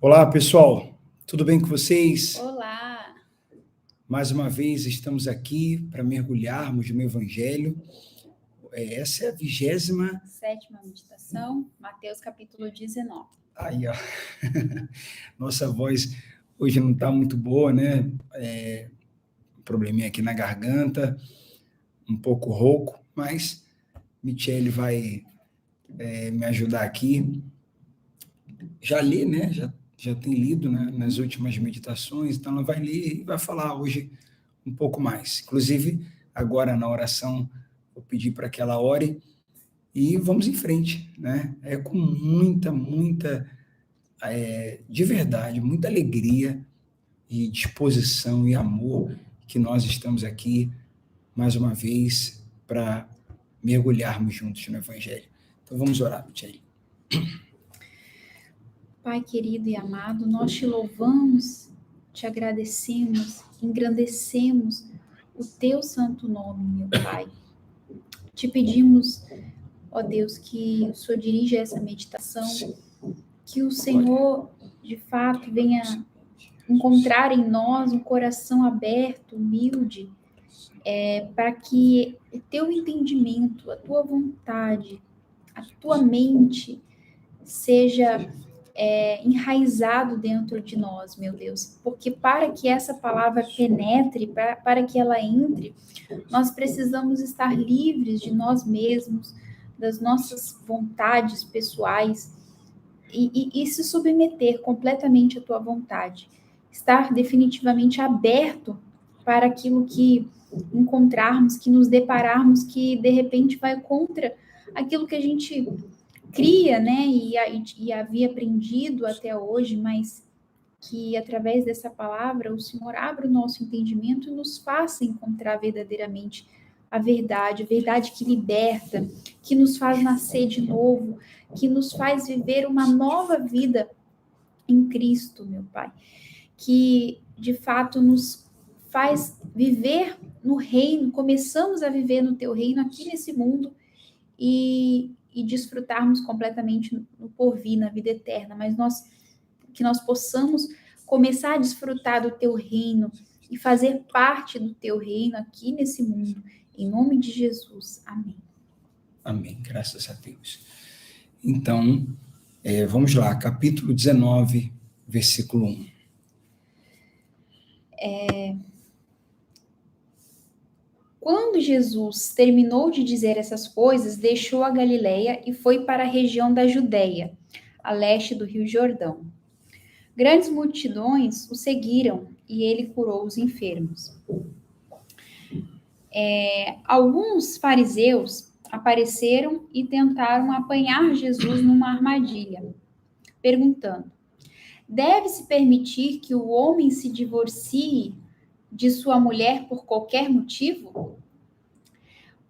Olá, pessoal. Tudo bem com vocês? Olá! Mais uma vez estamos aqui para mergulharmos no Evangelho. Essa é a 27ª meditação, Mateus capítulo 19. Aí, ó. Nossa voz hoje não está muito boa, né? Probleminha aqui na garganta, um pouco rouco, mas Michele vai me ajudar aqui. Já li, né? Já tem lido, né, nas últimas meditações, então ela vai ler e vai falar hoje um pouco mais. Inclusive, agora na oração, vou pedir para que ela ore e vamos em frente, né? É com de verdade, muita alegria e disposição e amor que nós estamos aqui, mais uma vez, para mergulharmos juntos no Evangelho. Então vamos orar, Michele. Pai querido e amado, nós te louvamos, te agradecemos, engrandecemos o teu santo nome, meu Pai. Te pedimos, ó Deus, que o Senhor dirija essa meditação, que o Senhor, de fato, venha encontrar em nós um coração aberto, humilde, para que o teu entendimento, a tua vontade, a tua mente seja enraizado dentro de nós, meu Deus, porque para que essa palavra penetre, para que ela entre, nós precisamos estar livres de nós mesmos, das nossas vontades pessoais e se submeter completamente à tua vontade, estar definitivamente aberto para aquilo que encontrarmos, que nos depararmos, que de repente vai contra aquilo que a gente cria, né, e havia aprendido até hoje, mas que através dessa palavra o Senhor abra o nosso entendimento e nos faça encontrar verdadeiramente a verdade que liberta, que nos faz nascer de novo, que nos faz viver uma nova vida em Cristo, meu Pai, que de fato nos faz viver no reino, começamos a viver no teu reino aqui nesse mundo e desfrutarmos completamente no porvir, na vida eterna, mas que nós possamos começar a desfrutar do teu reino e fazer parte do teu reino aqui nesse mundo, em nome de Jesus. Amém. Amém, graças a Deus. Então, vamos lá, capítulo 19, versículo 1. Quando Jesus terminou de dizer essas coisas, deixou a Galileia e foi para a região da Judéia, a leste do Rio Jordão. Grandes multidões o seguiram e ele curou os enfermos. Alguns fariseus apareceram e tentaram apanhar Jesus numa armadilha, perguntando: deve-se permitir que o homem se divorcie de sua mulher por qualquer motivo?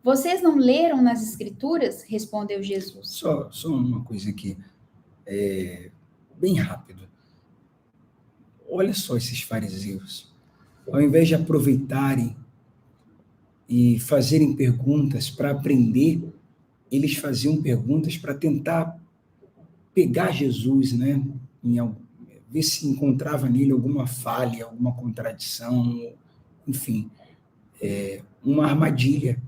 Vocês não leram nas Escrituras? Respondeu Jesus. Só uma coisa aqui, bem rápido. Olha só esses fariseus. Ao invés de aproveitarem e fazerem perguntas para aprender, eles faziam perguntas para tentar pegar Jesus, né? Ver se encontrava nele alguma falha, alguma contradição, enfim, uma armadilha.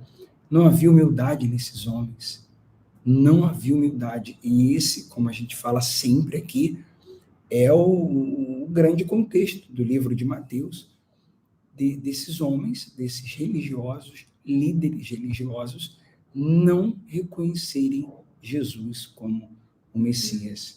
Não havia humildade nesses homens. Não havia humildade. E esse, como a gente fala sempre aqui, é o grande contexto do livro de Mateus, desses homens, desses religiosos, líderes religiosos, não reconhecerem Jesus como o Messias.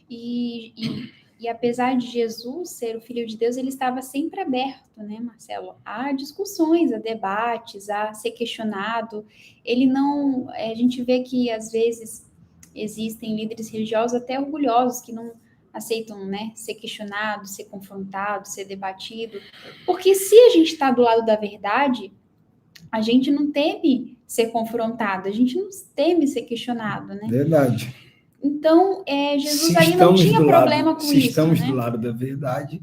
E apesar de Jesus ser o Filho de Deus, ele estava sempre aberto, né, Marcelo? A discussões, a debates, a ser questionado. Ele não... A gente vê que, às vezes, existem líderes religiosos até orgulhosos que não aceitam, né, ser questionado, ser confrontado, ser debatido. Porque se a gente está do lado da verdade, a gente não teme ser confrontado, a gente não teme ser questionado, né? Verdade. Então, Jesus aí não tinha problema com isso, Se estamos né? do lado da verdade,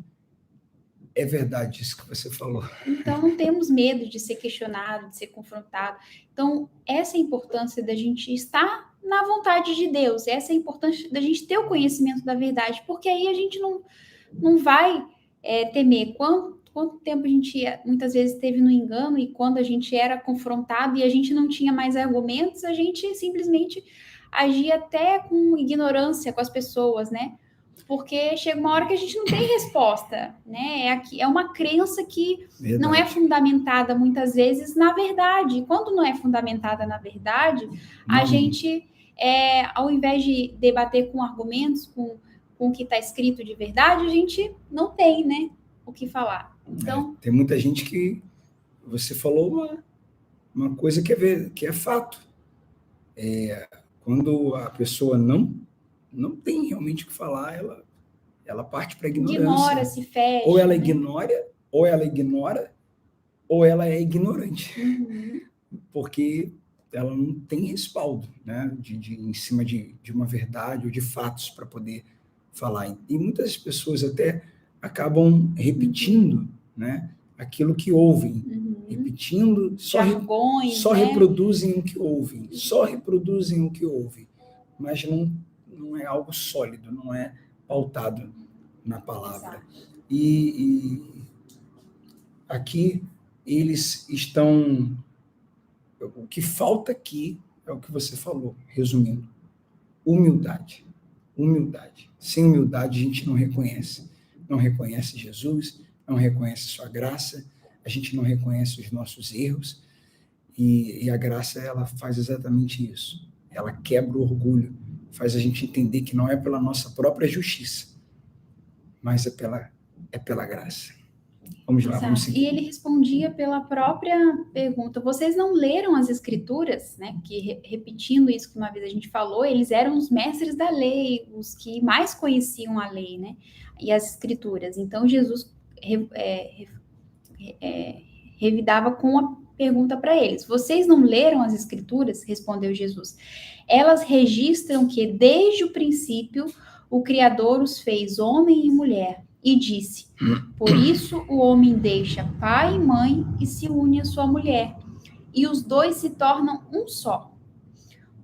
é verdade isso que você falou. Então, não temos medo de ser questionado, de ser confrontado. Então, essa é a importância da gente estar na vontade de Deus. Essa é a importância da gente ter o conhecimento da verdade, porque aí a gente não vai temer. Quanto tempo a gente muitas vezes teve no engano, e quando a gente era confrontado e a gente não tinha mais argumentos, a gente simplesmente agia até com ignorância com as pessoas, né? Porque chega uma hora que a gente não tem resposta, né? É uma crença que não é fundamentada muitas vezes na verdade. E quando não é fundamentada na verdade, a gente, ao invés de debater com argumentos, com o que está escrito de verdade, a gente não tem, né, o que falar. Então, tem muita gente que você falou uma coisa que é fato. Quando a pessoa não tem realmente o que falar, ela parte para a ignorância. Ignora, se fecha. Ou ela ignora, ou ela é ignorante. Porque ela não tem respaldo, né, em cima de uma verdade ou de fatos para poder falar. E muitas pessoas até acabam repetindo, né, aquilo que ouvem. Repetindo, só reproduzem o que ouvem, mas não é algo sólido, não é pautado na palavra. E aqui eles estão... O que falta aqui é o que você falou, resumindo: humildade. Sem humildade a gente não reconhece Jesus, não reconhece sua graça, a gente não reconhece os nossos erros, e a graça, ela faz exatamente isso. Ela quebra o orgulho, faz a gente entender que não é pela nossa própria justiça, mas é pela graça. Vamos lá, vamos seguir. E ele respondia pela própria pergunta. Vocês não leram as Escrituras, né? Que, repetindo isso que uma vez a gente falou, eles eram os mestres da lei, os que mais conheciam a lei, né? E as Escrituras. Então, Jesus revidava com a pergunta para eles. Vocês não leram as Escrituras? Respondeu Jesus. Elas registram que, desde o princípio, o Criador os fez homem e mulher. E disse: por isso o homem deixa pai e mãe e se une à sua mulher, e os dois se tornam um só.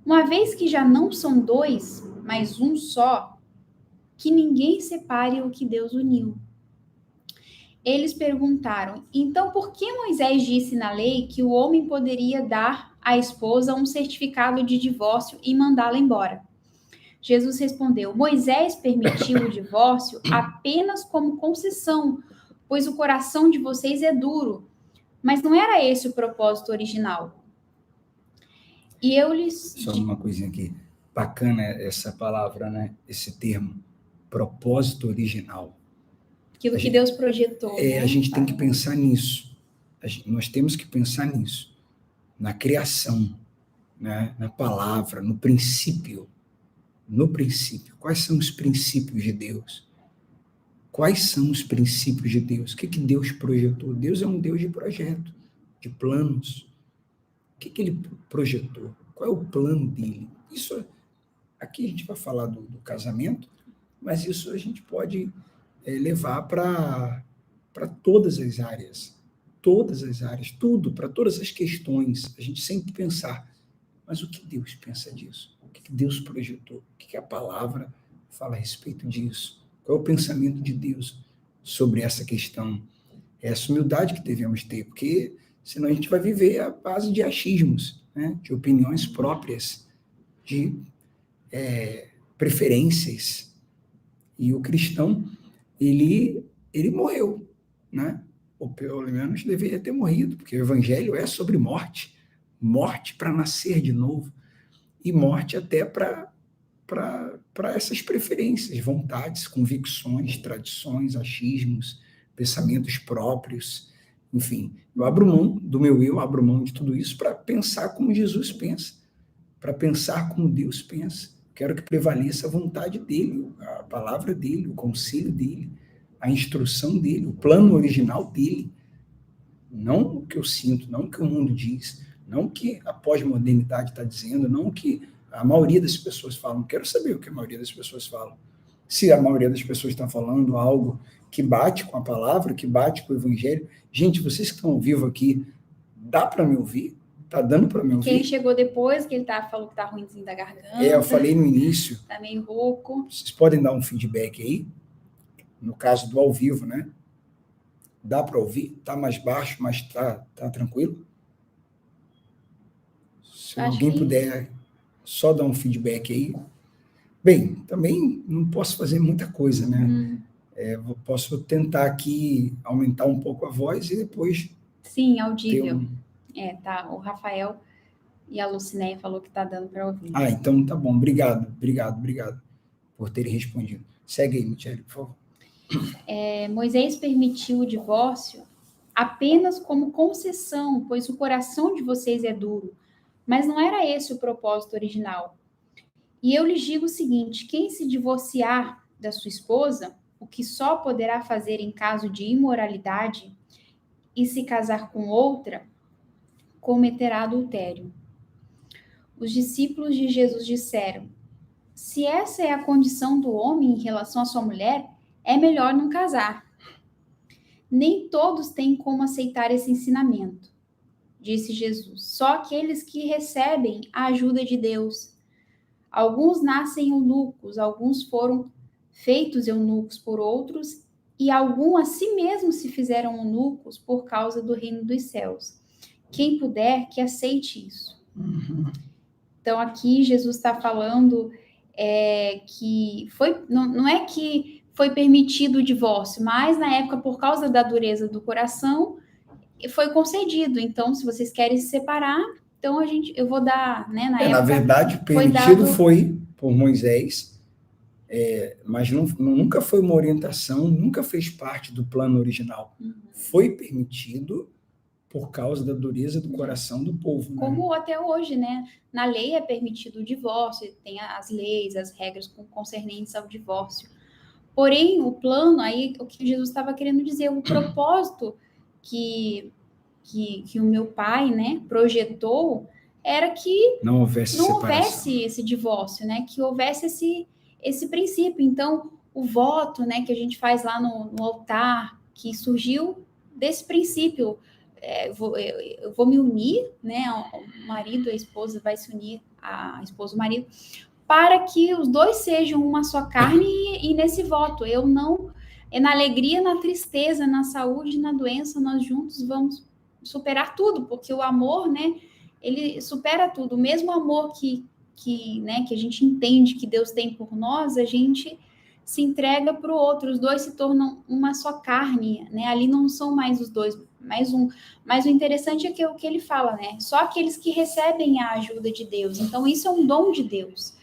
Uma vez que já não são dois, mas um só, que ninguém separe o que Deus uniu. Eles perguntaram: então por que Moisés disse na lei que o homem poderia dar à esposa um certificado de divórcio e mandá-la embora? Jesus respondeu: Moisés permitiu o divórcio apenas como concessão, pois o coração de vocês é duro. Mas não era esse o propósito original. E eu lhes... Só uma coisinha aqui. Bacana essa palavra, né? Esse termo, propósito original. Aquilo que Deus projetou. A gente tem que pensar nisso. Nós temos que pensar nisso. Na criação, né? Na palavra, no princípio. Quais são os princípios de Deus? Quais são os princípios de Deus? O que Deus projetou? Deus é um Deus de projeto, de planos. O que ele projetou? Qual é o plano dele? Isso, aqui a gente vai falar do casamento, mas isso a gente pode levar para todas as áreas, tudo, para todas as questões. A gente sempre pensar, mas o que Deus pensa disso? O que Deus projetou? O que a palavra fala a respeito disso? Qual é o pensamento de Deus sobre essa questão? É essa humildade que devemos ter, porque senão a gente vai viver à base de achismos, né? De opiniões próprias, de preferências. E o cristão, ele morreu, né? Ou pelo menos deveria ter morrido, porque o evangelho é sobre morte para nascer de novo, e morte até para essas preferências, vontades, convicções, tradições, achismos, pensamentos próprios, enfim. Eu abro mão do meu eu, abro mão de tudo isso para pensar como Jesus pensa, para pensar como Deus pensa. Quero que prevaleça a vontade dele, a palavra dele, o conselho dele, a instrução dele, o plano original dele. Não o que eu sinto, não o que o mundo diz, não o que a pós-modernidade está dizendo, não o que a maioria das pessoas falam. Quero saber o que a maioria das pessoas falam. Se a maioria das pessoas está falando algo que bate com a palavra, que bate com o evangelho. Gente, vocês que estão ao vivo aqui, dá para me ouvir? Tá dando para me Que ele ouvir? chegou depois, que ele falou que tá ruimzinho da garganta. Eu falei no início. Tá meio rouco. Vocês podem dar um feedback aí? No caso do ao vivo, né? Dá para ouvir? Tá mais baixo, mas tá tranquilo? Se alguém puder só dar um feedback aí. Bem, também não posso fazer muita coisa, né? Posso tentar aqui aumentar um pouco a voz e depois... Sim, audível. Tá. O Rafael e a Lucinéia falou que tá dando para ouvir. Então tá bom. Obrigado por terem respondido. Segue aí, Michele, por favor. Moisés permitiu o divórcio apenas como concessão, pois o coração de vocês é duro. Mas não era esse o propósito original. E eu lhes digo o seguinte: quem se divorciar da sua esposa, o que só poderá fazer em caso de imoralidade, e se casar com outra, cometerá adultério. Os discípulos de Jesus disseram: se essa é a condição do homem em relação à sua mulher, é melhor não casar. Nem todos têm como aceitar esse ensinamento, disse Jesus. Só aqueles que recebem a ajuda de Deus. Alguns nascem eunucos, alguns foram feitos eunucos por outros, e alguns a si mesmos se fizeram eunucos por causa do reino dos céus. Quem puder, que aceite isso. Então, aqui Jesus está falando que não é que foi permitido o divórcio, mas na época, por causa da dureza do coração, foi concedido. Então, se vocês querem se separar, então eu vou dar, né? Na verdade, permitido foi por Moisés, mas nunca foi uma orientação, nunca fez parte do plano original. Foi permitido por causa da dureza do coração do povo. Como até hoje, né? Na lei é permitido o divórcio, tem as leis, as regras concernentes ao divórcio. Porém, o plano, aí, o que Jesus estava querendo dizer, o propósito que o meu pai, né, projetou, era que não houvesse esse divórcio, né? Que houvesse esse princípio. Então, o voto, né, que a gente faz lá no altar, que surgiu desse princípio. Eu vou me unir, né? O marido, a esposa vai se unir, a esposa, o marido, para que os dois sejam uma só carne e nesse voto. Eu não... na alegria, na tristeza, na saúde, na doença, nós juntos vamos superar tudo, porque o amor, né, ele supera tudo. O mesmo amor que a gente entende que Deus tem por nós, a gente se entrega para o outro, os dois se tornam uma só carne, né? Ali não são mais os dois, mais um. Mas o interessante é que o que ele fala, né? Só aqueles que recebem a ajuda de Deus. Então, isso é um dom de Deus.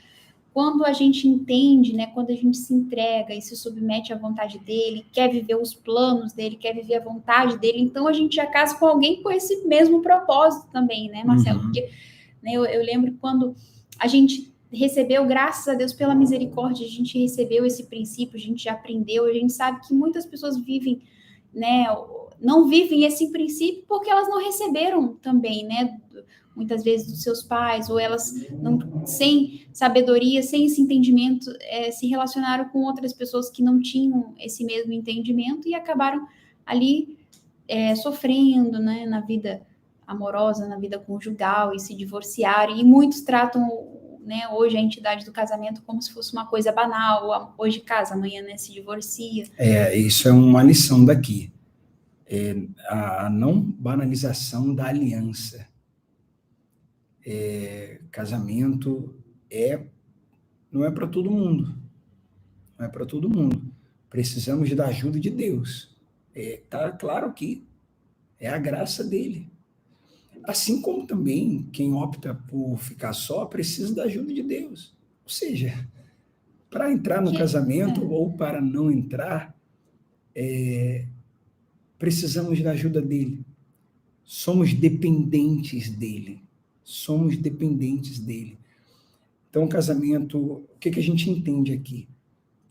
Quando a gente entende, né, quando a gente se entrega e se submete à vontade dele, quer viver os planos dele, quer viver a vontade dele, então a gente já casa com alguém com esse mesmo propósito também, né, Marcelo? Porque, né, eu lembro quando a gente recebeu, graças a Deus, pela misericórdia, a gente recebeu esse princípio, a gente já aprendeu, a gente sabe que muitas pessoas vivem, né, não vivem esse princípio porque elas não receberam também, né, muitas vezes dos seus pais, ou elas, não, sem sabedoria, sem esse entendimento, se relacionaram com outras pessoas que não tinham esse mesmo entendimento e acabaram ali sofrendo, né, na vida amorosa, na vida conjugal, e se divorciaram, e muitos tratam, né, hoje a entidade do casamento como se fosse uma coisa banal, hoje casa, amanhã, né, se divorcia. Isso é uma lição daqui, a não banalização da aliança. Casamento não é para todo mundo. Não é para todo mundo. Precisamos da ajuda de Deus. Tá claro que é a graça dele. Assim como também quem opta por ficar só precisa da ajuda de Deus. Ou seja, para entrar no casamento ou para não entrar, precisamos da ajuda dele. Somos dependentes dele. Somos dependentes dele. Então, o casamento, o que a gente entende aqui?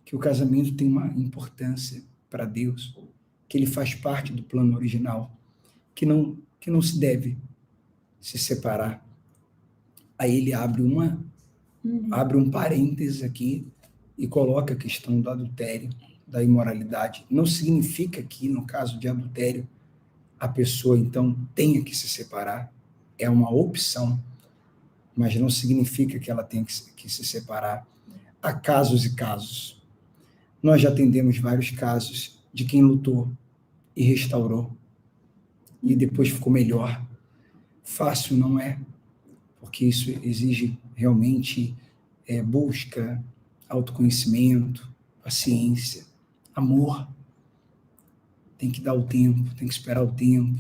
Que o casamento tem uma importância para Deus, que ele faz parte do plano original, que não se deve se separar. Aí ele abre um parêntese aqui e coloca a questão do adultério, da imoralidade. Não significa que, no caso de adultério, a pessoa, então, tenha que se separar. é uma opção, mas não significa que ela tem que se separar. Há casos e casos. Nós já atendemos vários casos de quem lutou e restaurou, e depois ficou melhor. Fácil não é, porque isso exige realmente busca, autoconhecimento, paciência, amor. Tem que dar o tempo, tem que esperar o tempo.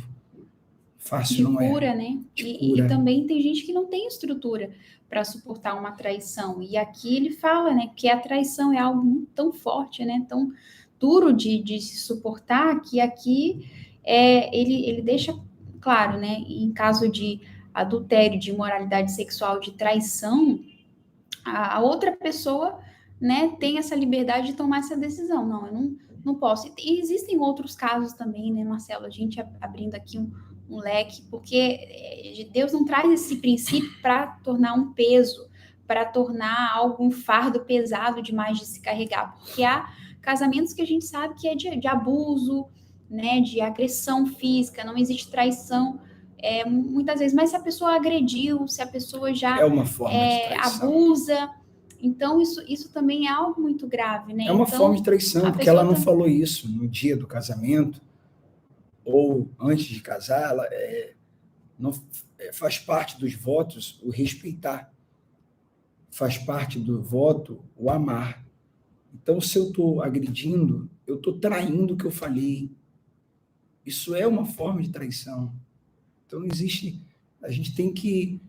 Fácil de não é. cura, né? E também tem gente que não tem estrutura para suportar uma traição. E aqui ele fala, né, que a traição é algo tão forte, né, tão duro de se suportar, que aqui ele deixa claro, né, em caso de adultério, de imoralidade sexual, de traição, a outra pessoa, né, tem essa liberdade de tomar essa decisão. Não, eu não posso. E existem outros casos também, né, Marcelo? A gente abrindo aqui um leque, porque Deus não traz esse princípio para tornar um peso, para tornar algo um fardo pesado demais de se carregar, porque há casamentos que a gente sabe que é de abuso, né, de agressão física, não existe traição, muitas vezes, mas se a pessoa agrediu, se a pessoa já é uma forma de traição. Abusa, então isso também é algo muito grave, né? É uma então, forma de traição, porque ela não falou isso no dia do casamento, ou antes de casar, ela não faz parte dos votos o respeitar, faz parte do voto o amar. Então, se eu estou agredindo, eu estou traindo o que eu falei. Isso é uma forma de traição. Então, não existe. A gente tem que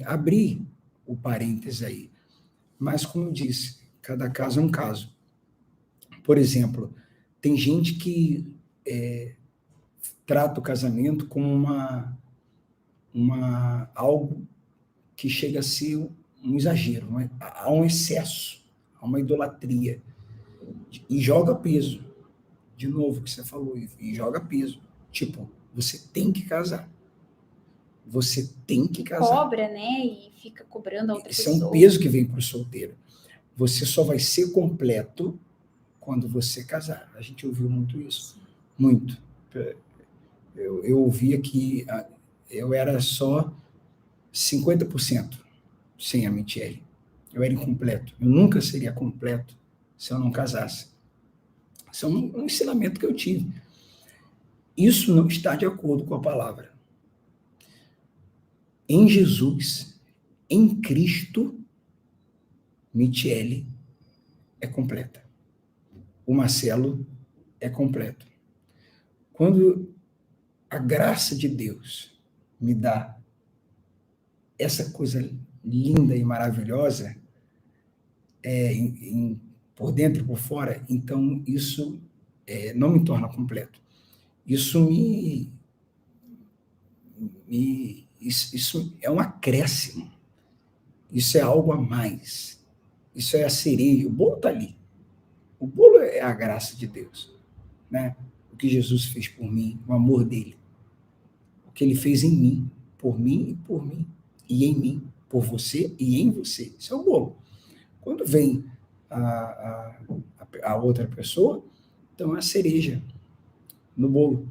abrir o parênteses aí. Mas, como eu disse, cada caso é um caso. Por exemplo, tem gente que trata o casamento como algo que chega a ser um exagero, há um excesso, há uma idolatria, e joga peso, de novo que você falou, e joga peso, tipo, você tem que casar, você tem que casar. Cobra, né, e fica cobrando a outra pessoa. Esse é um peso que vem para o solteiro. Você só vai ser completo quando você casar. A gente ouviu muito isso, muito. Eu ouvia que eu era só 50% sem a Michele. Eu era incompleto. Eu nunca seria completo se eu não casasse. Isso é um ensinamento que eu tive. Isso não está de acordo com a palavra. Em Jesus, em Cristo, Michele é completa. O Marcelo é completo. Quando a graça de Deus me dá essa coisa linda e maravilhosa, por dentro e por fora, então isso não me torna completo. Isso isso é um acréscimo. Isso é algo a mais. Isso é a cereja. O bolo está ali. O bolo é a graça de Deus, né? O que Jesus fez por mim, o amor dele. O que ele fez em mim, por mim e por mim. E em mim, por você e em você. Isso é o bolo. Quando vem a outra pessoa, então é a cereja no bolo.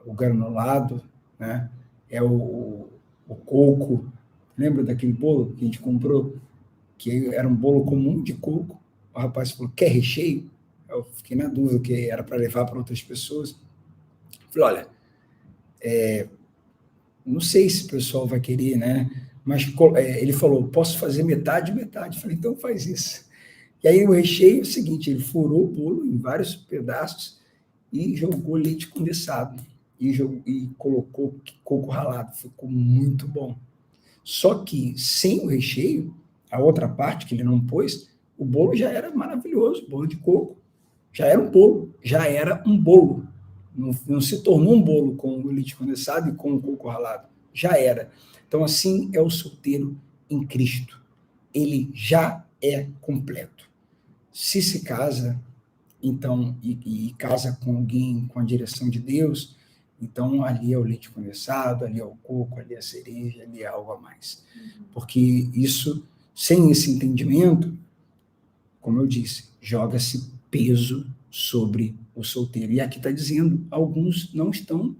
O granulado, né? É o coco. Lembra daquele bolo que a gente comprou? Que era um bolo comum de coco. O rapaz falou, quer recheio? Eu fiquei na dúvida, que era para levar para outras pessoas. Eu falei, olha, não sei se o pessoal vai querer, né? Mas ele falou, posso fazer metade? Eu falei, então faz isso. E aí o recheio é o seguinte, ele furou o bolo em vários pedaços e jogou leite condensado. E colocou coco ralado. Ficou muito bom. Só que sem o recheio, a outra parte que ele não pôs, o bolo já era maravilhoso, bolo de coco. Já era um bolo, já era um bolo. Não se tornou um bolo com o leite condensado e com o coco ralado. Já era. Então, assim é o solteiro em Cristo. Ele já é completo. Se casa, então, e casa com alguém com a direção de Deus, então ali é o leite condensado, ali é o coco, ali é a cereja, ali é algo a mais. Porque isso, sem esse entendimento, como eu disse, joga-se peso sobre o solteiro. E aqui está dizendo, alguns não estão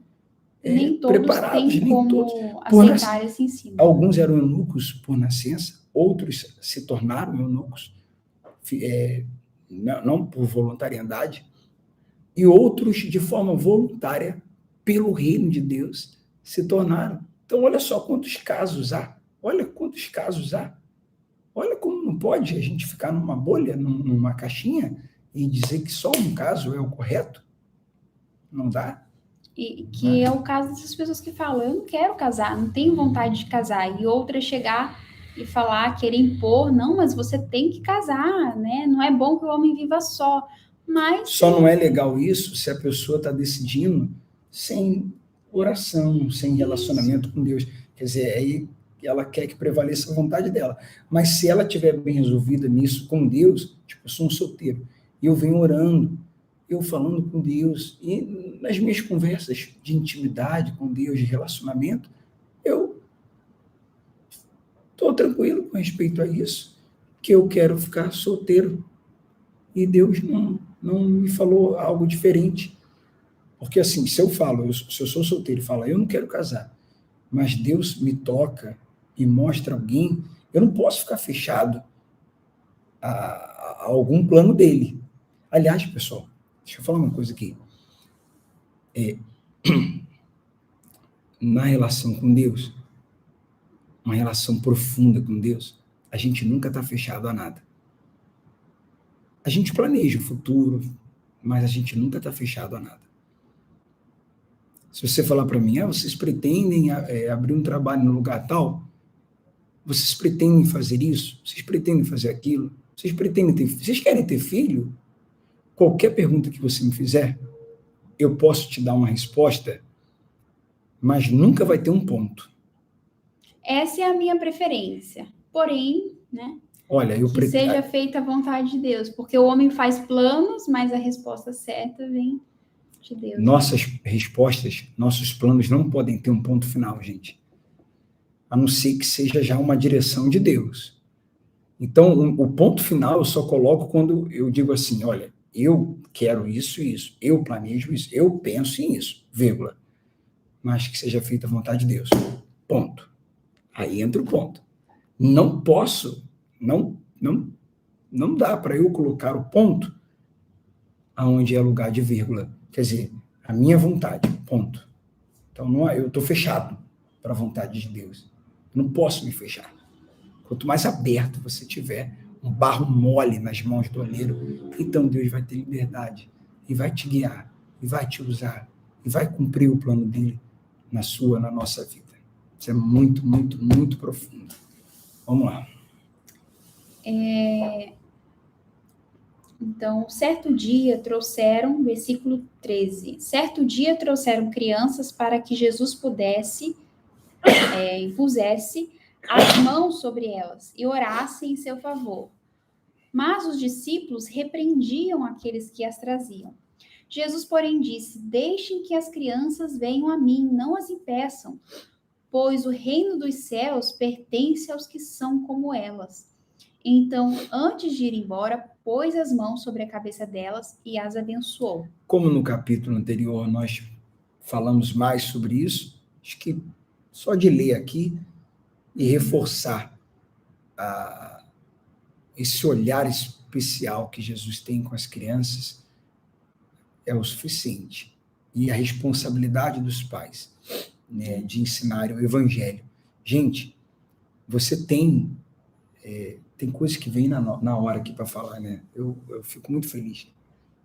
Nem todos preparados, têm nem todos. como aceitar esse ensino. Alguns eram eunucos por nascença, outros se tornaram eunucos, não por voluntariedade, e outros, de forma voluntária, pelo reino de Deus, se tornaram. Então, olha só quantos casos há. Olha quantos casos há. Olha como não pode a gente ficar numa bolha, numa caixinha, e dizer que só um caso é o correto. Não dá. E que é o caso dessas pessoas que falam, eu não quero casar, não tenho vontade de casar. E outra chegar e falar, querer impor, não, mas você tem que casar, né? Não é bom que o homem viva só. Mas só não é legal isso se a pessoa está decidindo sem oração, sem relacionamento com Deus. Quer dizer, aí ela quer que prevaleça a vontade dela. Mas se ela estiver bem resolvida nisso com Deus, tipo, eu sou um solteiro, e eu venho orando, eu falando com Deus, e nas minhas conversas de intimidade com Deus, de relacionamento, eu estou tranquilo com respeito a isso, que eu quero ficar solteiro. E Deus não me falou algo diferente. Porque assim, se eu falo, se eu sou solteiro e falo, eu não quero casar, mas Deus me toca e mostra alguém, eu não posso ficar fechado a algum plano dele. Aliás, pessoal, deixa eu falar uma coisa aqui. Na relação com Deus, uma relação profunda com Deus, a gente nunca está fechado a nada. A gente planeja o futuro, mas a gente nunca está fechado a nada. Se você falar para mim, vocês pretendem abrir um trabalho no lugar tal, vocês pretendem fazer isso, vocês pretendem fazer aquilo, vocês querem ter filho? Qualquer pergunta que você me fizer, eu posso te dar uma resposta, mas nunca vai ter um ponto. Essa é a minha preferência. Porém, né? Olha, que seja feita a vontade de Deus, porque o homem faz planos, mas a resposta certa vem de Deus. Nossas respostas, nossos planos não podem ter um ponto final, gente. A não ser que seja já uma direção de Deus. Então, o ponto final eu só coloco quando eu digo assim, olha, eu quero isso e isso, eu planejo isso, eu penso em isso, vírgula. Mas que seja feita a vontade de Deus. Ponto. Aí entra o ponto. Não posso, não dá para eu colocar o ponto aonde é lugar de vírgula. Quer dizer, a minha vontade, ponto. Então, eu estou fechado para a vontade de Deus. Não posso me fechar. Quanto mais aberto você tiver, um barro mole nas mãos do oleiro, então Deus vai ter liberdade e vai te guiar, e vai te usar, e vai cumprir o plano dele na nossa vida. Isso é muito, muito, muito profundo. Vamos lá. Então, certo dia trouxeram, versículo 13, certo dia trouxeram crianças para que Jesus impusesse as mãos sobre elas e orasse em seu favor. Mas os discípulos repreendiam aqueles que as traziam. Jesus, porém, disse, deixem que as crianças venham a mim, não as impeçam, pois o reino dos céus pertence aos que são como elas. Então, antes de ir embora, pôs as mãos sobre a cabeça delas e as abençoou. Como no capítulo anterior nós falamos mais sobre isso, acho que só de ler aqui e reforçar esse olhar especial que Jesus tem com as crianças é o suficiente. E a responsabilidade dos pais, né, de ensinar o evangelho. Gente, você tem coisas que vêm na hora aqui para falar, né? Eu fico muito feliz.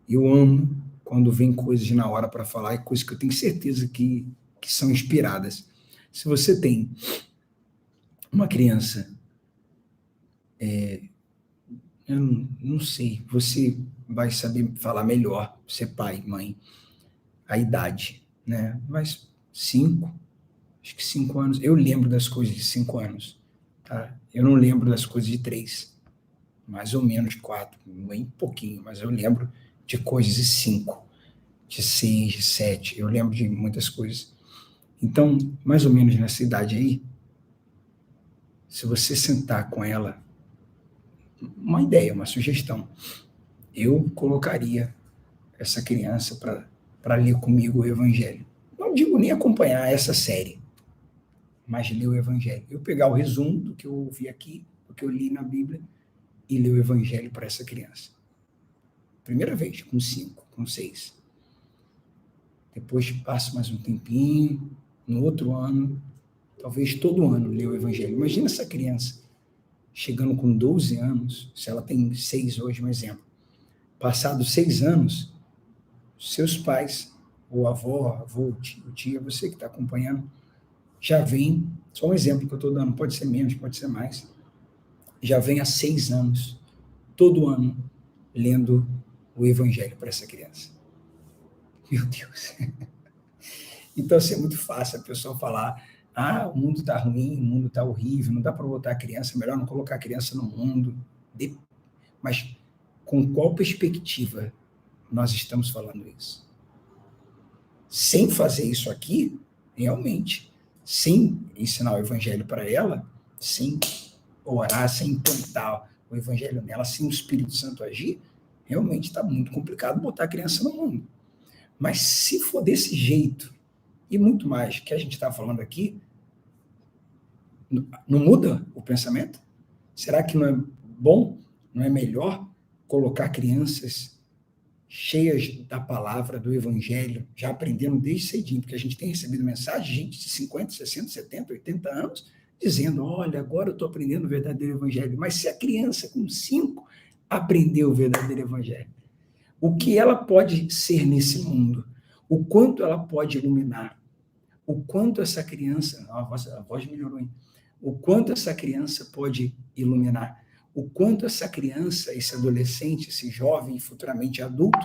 Eu amo quando vem coisas na hora para falar, e coisas que eu tenho certeza que são inspiradas. Se você tem uma criança, eu não sei, você vai saber falar melhor, ser pai, mãe, a idade, né? Mas 5 anos, eu lembro das coisas de 5 anos, tá? Eu não lembro das coisas de 3, mais ou menos 4, bem pouquinho, mas eu lembro de coisas de 5, de 6, de 7, eu lembro de muitas coisas. Então, mais ou menos nessa idade aí, se você sentar com ela, uma ideia, uma sugestão, eu colocaria essa criança para ler comigo o evangelho. não digo nem acompanhar essa série, mas ler o Evangelho. Eu pegar o resumo do que eu ouvi aqui, do que eu li na Bíblia, e ler o Evangelho para essa criança. Primeira vez, com 5, com 6. Depois passa mais um tempinho, no outro ano, talvez todo ano ler o Evangelho. Imagina essa criança chegando com 12 anos, se ela tem 6 hoje, um exemplo. Passados 6 anos, seus pais, ou avó, avô, tio, tia, você que está acompanhando, já vem, só um exemplo que eu estou dando, pode ser menos, pode ser mais, já vem há 6 anos, todo ano, lendo o Evangelho para essa criança. Meu Deus. Então, assim, é muito fácil a pessoa falar, o mundo está ruim, o mundo está horrível, não dá para botar a criança, melhor não colocar a criança no mundo. Mas com qual perspectiva nós estamos falando isso? Sem fazer isso aqui, realmente, sem ensinar o Evangelho para ela, sem orar, sem implantar o Evangelho nela, sem o Espírito Santo agir, realmente está muito complicado botar a criança no mundo. Mas se for desse jeito, e muito mais que a gente está falando aqui, não muda o pensamento? Será que não é bom, não é melhor colocar crianças cheias da palavra, do Evangelho, já aprendendo desde cedinho, porque a gente tem recebido mensagem de gente de 50, 60, 70, 80 anos, dizendo, olha, agora eu estou aprendendo o verdadeiro Evangelho. Mas se a criança com 5 aprendeu o verdadeiro Evangelho, o que ela pode ser nesse mundo? O quanto ela pode iluminar? O quanto essa criança, a voz melhorou, hein? O quanto essa criança pode iluminar? O quanto essa criança, esse adolescente, esse jovem, futuramente adulto,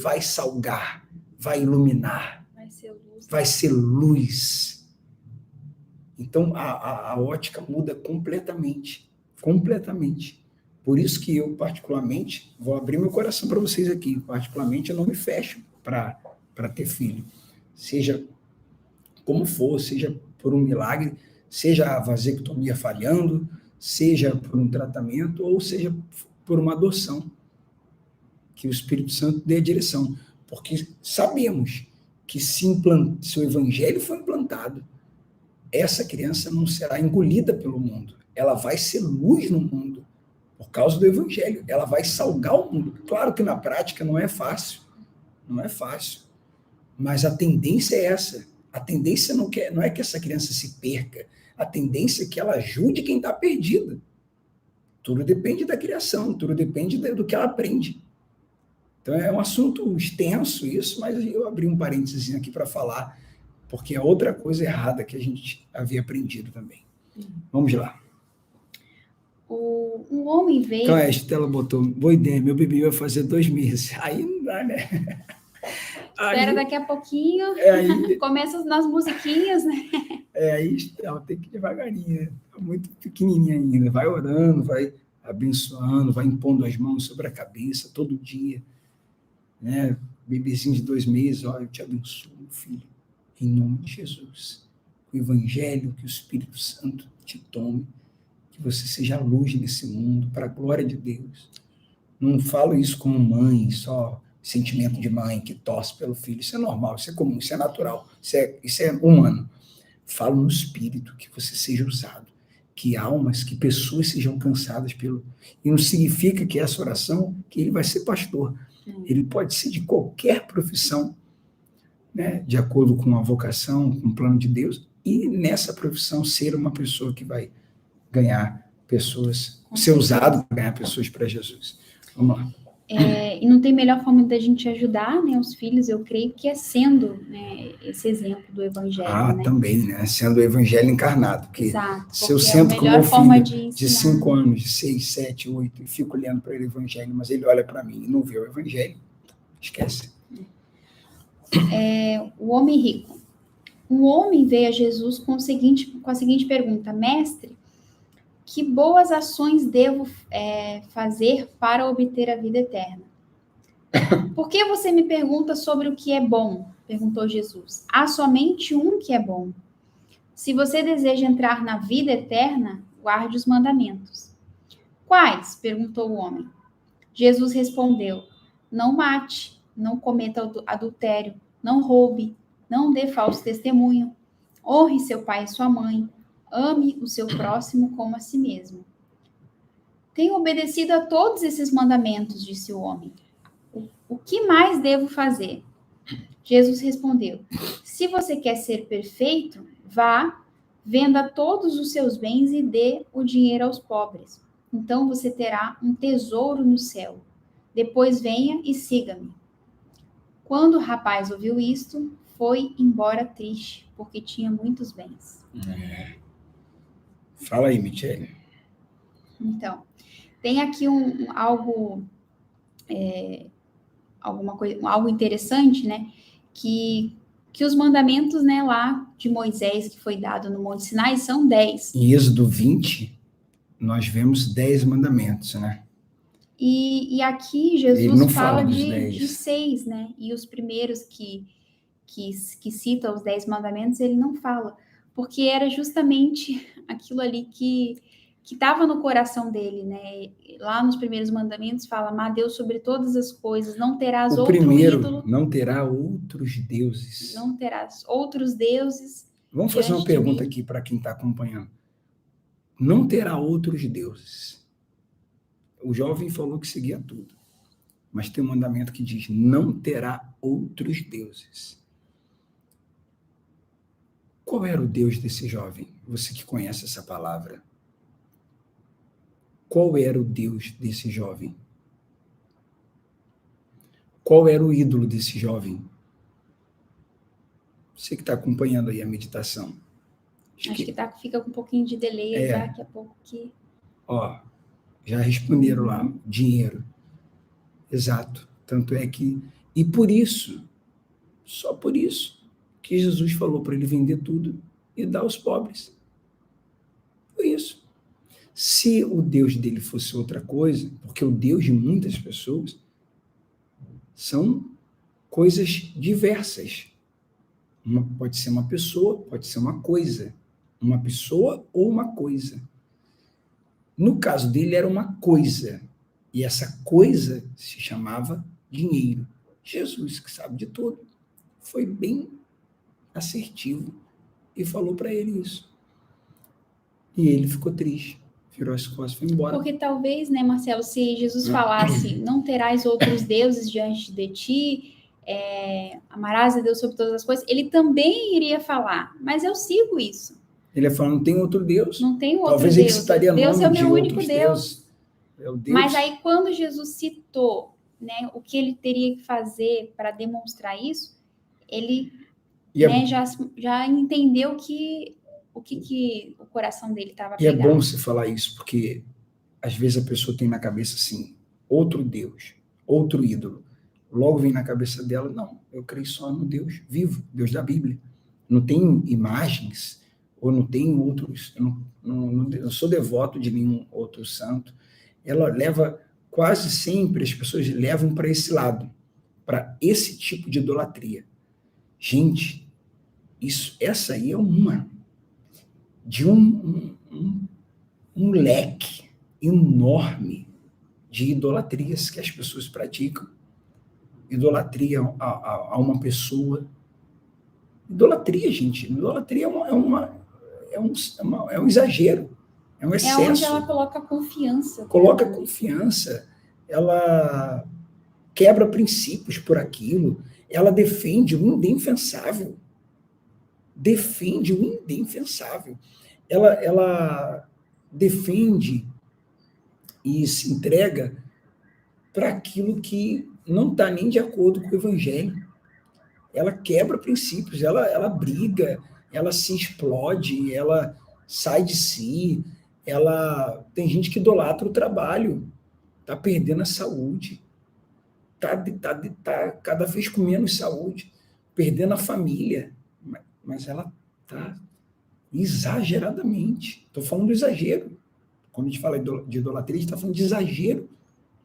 vai salgar, vai iluminar, vai ser luz. Então, a ótica muda completamente, completamente. Por isso que eu, particularmente, vou abrir meu coração para vocês aqui, particularmente eu não me fecho para ter filho. Seja como for, seja por um milagre, seja a vasectomia falhando, seja por um tratamento, ou seja por uma adoção. Que o Espírito Santo dê a direção. Porque sabemos que se o Evangelho for implantado, essa criança não será engolida pelo mundo. Ela vai ser luz no mundo, por causa do Evangelho. Ela vai salgar o mundo. Claro que na prática não é fácil. Não é fácil. Mas a tendência é essa. A tendência não é que essa criança se perca. A tendência é que ela ajude quem está perdido. Tudo depende da criação, tudo depende do que ela aprende. Então é um assunto extenso isso, mas eu abri um parênteses aqui para falar, porque é outra coisa errada que a gente havia aprendido também. Vamos lá. Um homem veio... Então a Estela botou, boa ideia, meu bebê vai fazer 2 meses. Aí não dá, né? Espera daqui a pouquinho, começa nas musiquinhas, né? Aí ela tem que ir devagarinho, é muito pequenininha ainda, vai orando, vai abençoando, vai impondo as mãos sobre a cabeça todo dia, né? Bebezinho de 2 meses, eu te abençoo, filho, em nome de Jesus. O Evangelho, que o Espírito Santo te tome, que você seja luz nesse mundo, para a glória de Deus. Não falo isso como mãe, só sentimento de mãe que torce pelo filho, isso é normal, isso é comum, isso é natural, isso é humano. Falo no espírito, que você seja usado, que almas, que pessoas sejam alcançadas pelo... E não significa que essa oração, que ele vai ser pastor. Ele pode ser de qualquer profissão, né, de acordo com a vocação, com o plano de Deus, e nessa profissão ser uma pessoa que vai ganhar pessoas, ser usado para ganhar pessoas para Jesus. Vamos lá. E não tem melhor forma da gente ajudar, né, os filhos, eu creio, que é sendo, né, esse exemplo do Evangelho, né? Também, né? Sendo o Evangelho encarnado. Porque exato, se eu sento com meu filho de 5 né? anos, de 6, 7, 8, e fico olhando para ele o Evangelho, mas ele olha para mim e não vê o Evangelho, esquece. O homem rico. Um homem veio a Jesus com a seguinte pergunta: Mestre, que boas ações devo fazer para obter a vida eterna? Por que você me pergunta sobre o que é bom? Perguntou Jesus. Há somente um que é bom. Se você deseja entrar na vida eterna, guarde os mandamentos. Quais? Perguntou o homem. Jesus respondeu: não mate, não cometa adultério, não roube, não dê falso testemunho, honre seu pai e sua mãe, ame o seu próximo como a si mesmo. Tenho obedecido a todos esses mandamentos, disse o homem. O que mais devo fazer? Jesus respondeu: se você quer ser perfeito, vá, venda todos os seus bens e dê o dinheiro aos pobres. Então você terá um tesouro no céu. Depois venha e siga-me. Quando o rapaz ouviu isto, foi embora triste, porque tinha muitos bens. Fala aí, Michele. Então, tem aqui algo interessante, né? Que os mandamentos, né, lá de Moisés, que foi dado no Monte Sinai, são 10. Em Êxodo 20, nós vemos 10 mandamentos, né? E aqui Ele não Jesus fala fala dos de 10. 6, né? E os primeiros que cita os 10 mandamentos, ele não fala. Porque era justamente aquilo ali que estava no coração dele, né? Lá nos primeiros mandamentos fala: amar Deus sobre todas as coisas, não terás O outro primeiro, ídolo, não terá outros deuses. não terás outros deuses. Vamos fazer uma diante de pergunta mim. aqui para quem está acompanhando. Não terá outros deuses. O jovem falou que seguia tudo. Mas tem um mandamento que diz: não terá outros deuses. Qual era o Deus desse jovem? Você que conhece essa palavra. Qual era o Deus desse jovem? Qual era o ídolo desse jovem? Você que está acompanhando aí a meditação. Acho que fica com um pouquinho de delay aí, daqui a pouco que... Ó, já responderam lá, dinheiro. Exato. Tanto é que... E por isso, só por isso, que Jesus falou para ele vender tudo e dar aos pobres. Por isso. Se o Deus dele fosse outra coisa, porque o Deus de muitas pessoas são coisas diversas. Pode ser uma pessoa, pode ser uma coisa. Uma pessoa ou uma coisa. No caso dele, era uma coisa. E essa coisa se chamava dinheiro. Jesus, que sabe de tudo, foi bem assertivo e falou para ele isso. E ele ficou triste, virou as costas e foi embora. Porque talvez, né, Marcelo, se Jesus falasse: não terás outros deuses diante de ti, amarás a Deus sobre todas as coisas, ele também iria falar: mas eu sigo isso. Ele ia falar: não tem outro Deus. Não tem outro Talvez Deus. Ele citaria Deus nome é o meu de único outros Deus. É o Deus. Mas aí, quando Jesus citou, né, o que ele teria que fazer para demonstrar isso, ele né, já entendeu o que o coração dele estava pegado. E é bom você falar isso, porque às vezes a pessoa tem na cabeça assim, outro Deus, outro ídolo. Logo vem na cabeça dela: não, eu creio só no Deus vivo, Deus da Bíblia. Não tem imagens, ou não tem outros, eu sou devoto de nenhum outro santo. Ela leva, quase sempre as pessoas levam para esse lado, para esse tipo de idolatria. Gente, essa aí é uma de um leque enorme de idolatrias que as pessoas praticam. Idolatria a uma pessoa. Idolatria, gente. Idolatria é um exagero, é um excesso. É onde ela coloca confiança. Coloca confiança, ela quebra princípios por aquilo, ela defende o indefensável. Defende o indefensável. Ela defende e se entrega para aquilo que não está nem de acordo com o evangelho. Ela quebra princípios, ela briga, ela se explode, ela sai de si, tem gente que idolatra o trabalho, está perdendo a saúde, está cada vez com menos saúde, perdendo a família, mas ela está exageradamente. Estou falando do exagero. Quando a gente fala de idolatria, a gente está falando de exagero,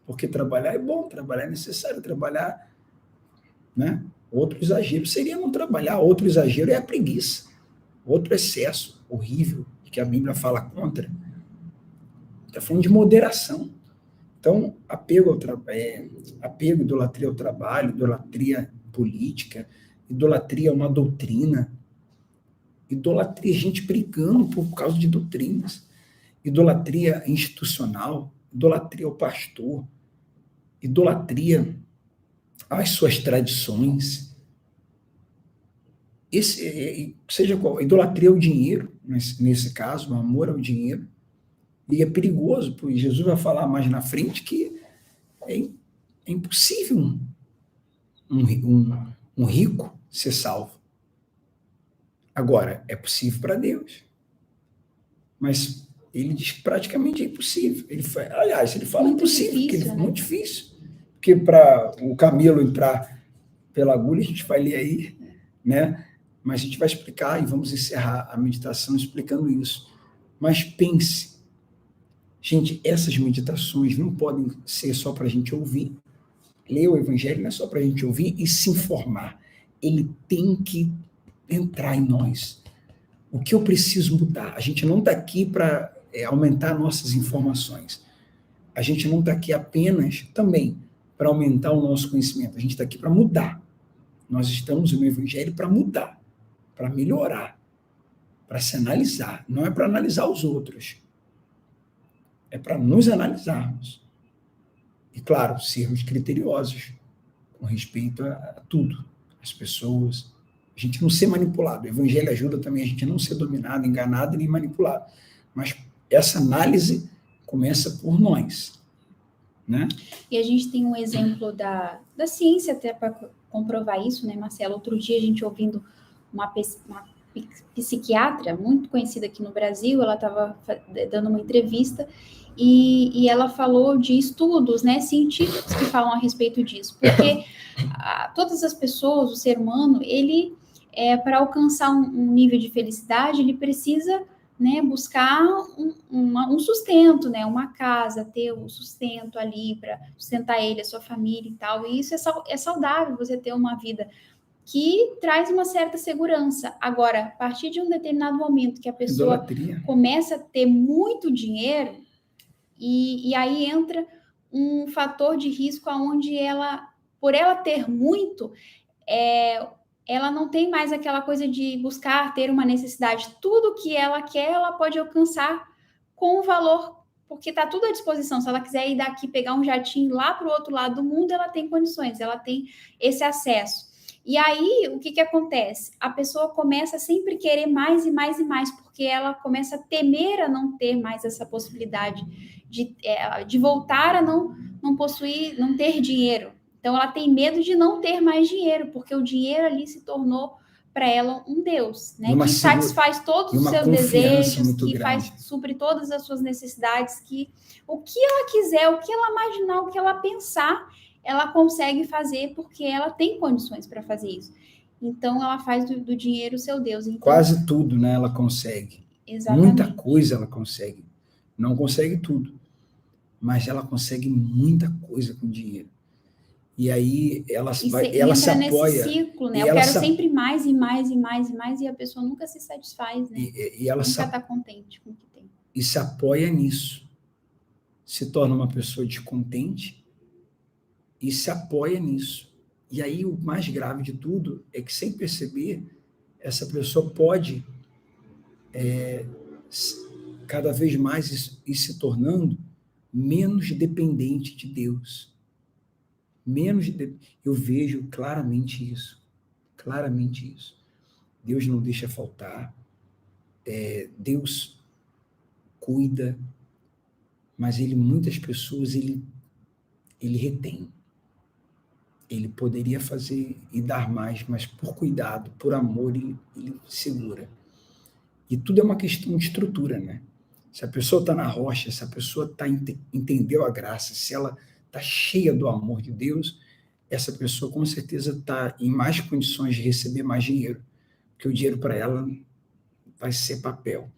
porque trabalhar é bom, trabalhar é necessário, trabalhar, né? Outro exagero seria não trabalhar, outro exagero é a preguiça, outro excesso horrível, que a Bíblia fala contra. Está falando de moderação. Então, apego, idolatria ao trabalho, idolatria política, Idolatria é uma doutrina. Idolatria é gente brigando por causa de doutrinas. Idolatria institucional. Idolatria ao pastor. Idolatria às suas tradições. Seja qual, idolatria ao dinheiro, nesse caso, o amor ao dinheiro. E é perigoso, porque Jesus vai falar mais na frente que é impossível um rico ser salvo. Agora, é possível para Deus. Mas ele diz que praticamente é impossível. Ele fala Muito impossível, difícil, porque é né? muito difícil. Porque para o camelo entrar pela agulha, a gente vai ler aí, né? Mas a gente vai explicar e vamos encerrar a meditação explicando isso. Mas pense, gente, essas meditações não podem ser só para a gente ouvir. Ler o Evangelho não é só para a gente ouvir e se informar. Ele tem que entrar em nós. O que eu preciso mudar? A gente não está aqui para aumentar nossas informações. A gente não está aqui apenas também para aumentar o nosso conhecimento. A gente está aqui para mudar. Nós estamos no Evangelho para mudar, para melhorar, para se analisar. Não é para analisar os outros. É para nos analisarmos. E, claro, sermos criteriosos com respeito a tudo, as pessoas. A gente não ser manipulado. O Evangelho ajuda também a gente a não ser dominado, enganado nem manipulado. Mas essa análise começa por nós, né? E a gente tem um exemplo da ciência até para comprovar isso, né, Marcelo? Outro dia a gente ouvindo uma psiquiatra muito conhecida aqui no Brasil, ela estava dando uma entrevista e ela falou de estudos, né, científicos que falam a respeito disso, porque todas as pessoas, o ser humano, ele, para alcançar um nível de felicidade, ele precisa, né, buscar um sustento, né, uma casa, ter o sustento ali para sustentar ele, a sua família e tal, e isso é saudável, você ter uma vida que traz uma certa segurança. Agora, a partir de um determinado momento que a pessoa Idolatria. começa a ter muito dinheiro, e aí entra um fator de risco onde ela, por ela ter muito, ela não tem mais aquela coisa de buscar ter uma necessidade. Tudo que ela quer, ela pode alcançar com o valor, porque está tudo à disposição. Se ela quiser ir daqui, pegar um jatinho lá para o outro lado do mundo, ela tem condições, ela tem esse acesso. E aí, o que acontece? A pessoa começa a sempre querer mais e mais e mais, porque ela começa a temer a não ter mais essa possibilidade de voltar a não possuir, não ter dinheiro. Então, ela tem medo de não ter mais dinheiro, porque o dinheiro ali se tornou para ela um Deus, né? Que satisfaz todos os seus desejos, que supre todas as suas necessidades, que o que ela quiser, o que ela imaginar, o que ela pensar, ela consegue fazer, porque ela tem condições para fazer isso. Então, ela faz do dinheiro o seu Deus. Então, quase tudo, né? Ela consegue. Exatamente. Muita coisa ela consegue. Não consegue tudo, mas ela consegue muita coisa com dinheiro. E aí ela se apoia nesse ciclo, né? Eu quero sempre mais e mais e mais e mais, e a pessoa nunca se satisfaz, né? E ela nunca está contente com o que tem. E se apoia nisso. Se torna uma pessoa descontente e se apoia nisso. E aí o mais grave de tudo é que, sem perceber, essa pessoa pode cada vez mais ir se tornando menos dependente de Deus. Eu vejo claramente isso. Claramente isso. Deus não deixa faltar. Deus cuida, mas muitas pessoas ele retém. Ele poderia fazer e dar mais, mas por cuidado, por amor, ele segura. E tudo é uma questão de estrutura, né? Se a pessoa está na rocha, se a pessoa entendeu a graça, se ela está cheia do amor de Deus, essa pessoa com certeza está em mais condições de receber mais dinheiro, porque o dinheiro para ela vai ser papel.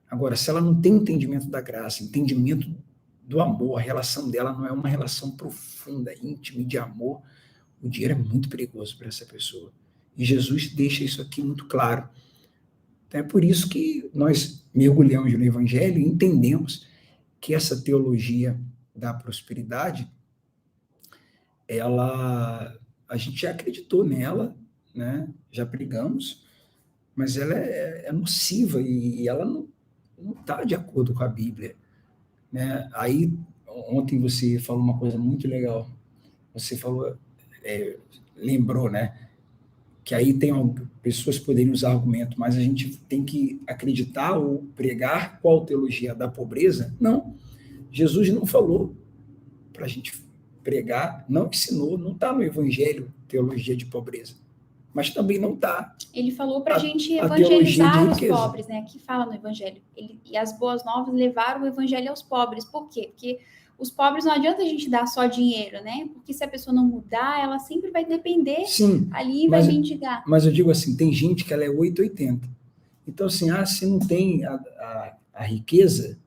Agora, se ela não tem entendimento da graça, entendimento do amor, a relação dela não é uma relação profunda, íntima de amor, o dinheiro é muito perigoso para essa pessoa. E Jesus deixa isso aqui muito claro. Então, é por isso que nós mergulhamos no Evangelho e entendemos que essa teologia da prosperidade, a gente já acreditou nela né? Já pregamos, mas ela é nociva e ela não está de acordo com a Bíblia, né? Aí, ontem você falou uma coisa muito legal. Você falou, lembrou, né? Que aí tem pessoas que poderiam usar argumento, mas a gente tem que acreditar ou pregar qual teologia da pobreza? Não. Jesus não falou para a gente pregar, não ensinou, não está no Evangelho teologia de pobreza, mas também não está Ele falou para a gente teologia de evangelizar os riqueza. pobres, né? Aqui fala no Evangelho. E as boas novas levaram o Evangelho aos pobres. Por quê? Porque os pobres não adianta a gente dar só dinheiro, né? Porque se a pessoa não mudar, ela sempre vai depender. Sim, ali e vai mendigar. Mas eu digo assim, tem gente que ela é 880. Então, assim, se não tem a riqueza,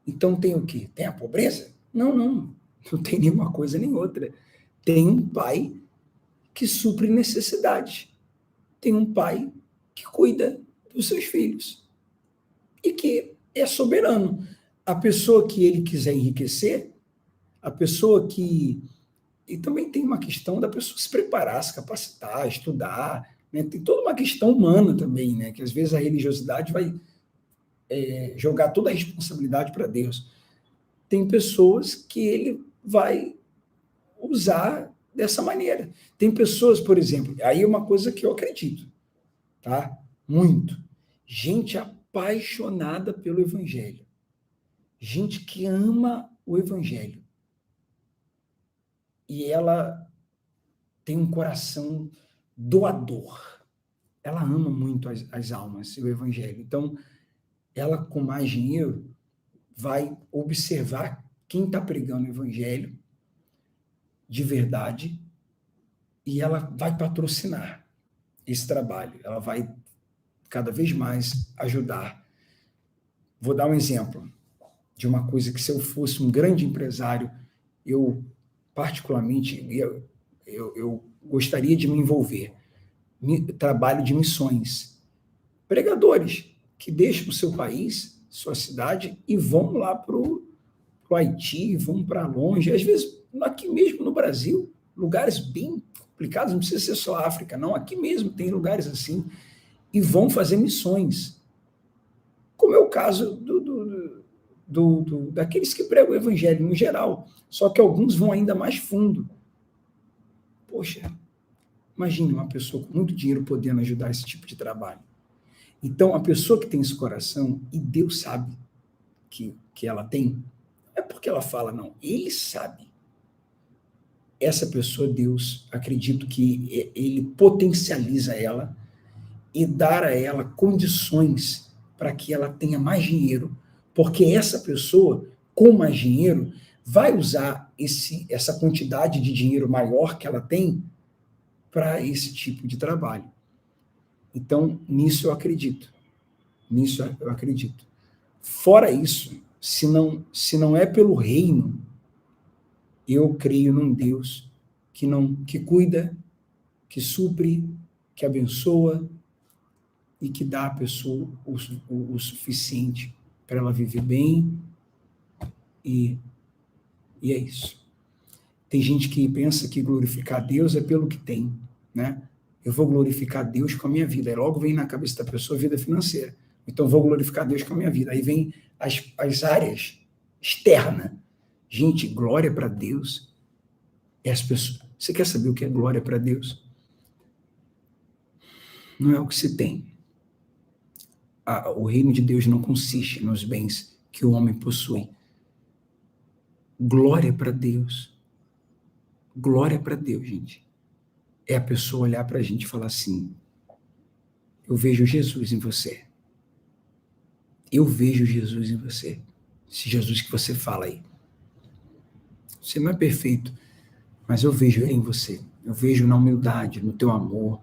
então tem o quê? Tem a pobreza? Não, não. Não tem nenhuma coisa nem outra. Tem um pai que supre necessidades. Tem um pai que cuida dos seus filhos. E que é soberano. A pessoa que ele quiser enriquecer, a pessoa que... E também tem uma questão da pessoa se preparar, se capacitar, estudar, né? Tem toda uma questão humana também, né? Que às vezes a religiosidade vai jogar toda a responsabilidade para Deus. Tem pessoas que ele vai usar dessa maneira. Tem pessoas, por exemplo, aí é uma coisa que eu acredito, tá? Muito. Gente apaixonada pelo Evangelho. Gente que ama o Evangelho. E ela tem um coração doador. Ela ama muito as almas e o Evangelho. Então, ela, com mais dinheiro, vai observar quem está pregando o Evangelho de verdade e ela vai patrocinar esse trabalho. Ela vai cada vez mais ajudar. Vou dar um exemplo de uma coisa que, se eu fosse um grande empresário, eu, particularmente, eu gostaria de me envolver. Trabalho de missões. Pregadores que deixam o seu país, sua cidade, e vão lá para o Haiti, vão para longe, às vezes aqui mesmo no Brasil, lugares bem complicados, não precisa ser só África, não, aqui mesmo tem lugares assim, e vão fazer missões. Como é o caso daqueles que pregam o evangelho no geral, só que alguns vão ainda mais fundo. Poxa, imagine uma pessoa com muito dinheiro podendo ajudar esse tipo de trabalho. Então, a pessoa que tem esse coração, e Deus sabe que ela tem, não é porque ela fala, não, ele sabe. Essa pessoa, Deus, acredito que ele potencializa ela e dar a ela condições para que ela tenha mais dinheiro, porque essa pessoa, com mais dinheiro, vai usar essa quantidade de dinheiro maior que ela tem para esse tipo de trabalho. Então, nisso eu acredito. Nisso eu acredito. Fora isso, se não é pelo reino, eu creio num Deus que cuida, que supre, que abençoa e que dá à pessoa o suficiente para ela viver bem e é isso. Tem gente que pensa que glorificar Deus é pelo que tem, né? Eu vou glorificar Deus com a minha vida. Aí logo vem na cabeça da pessoa a vida financeira. Então, vou glorificar Deus com a minha vida. Aí vem as áreas externas. Gente, glória para Deus. As pessoas... Você quer saber o que é glória para Deus? Não é o que se tem. O reino de Deus não consiste nos bens que o homem possui. Glória para Deus. Glória para Deus, gente. É a pessoa olhar para a gente e falar assim: eu vejo Jesus em você. Eu vejo Jesus em você. Esse Jesus que você fala aí. Você não é perfeito, mas eu vejo ele em você. Eu vejo na humildade, no teu amor.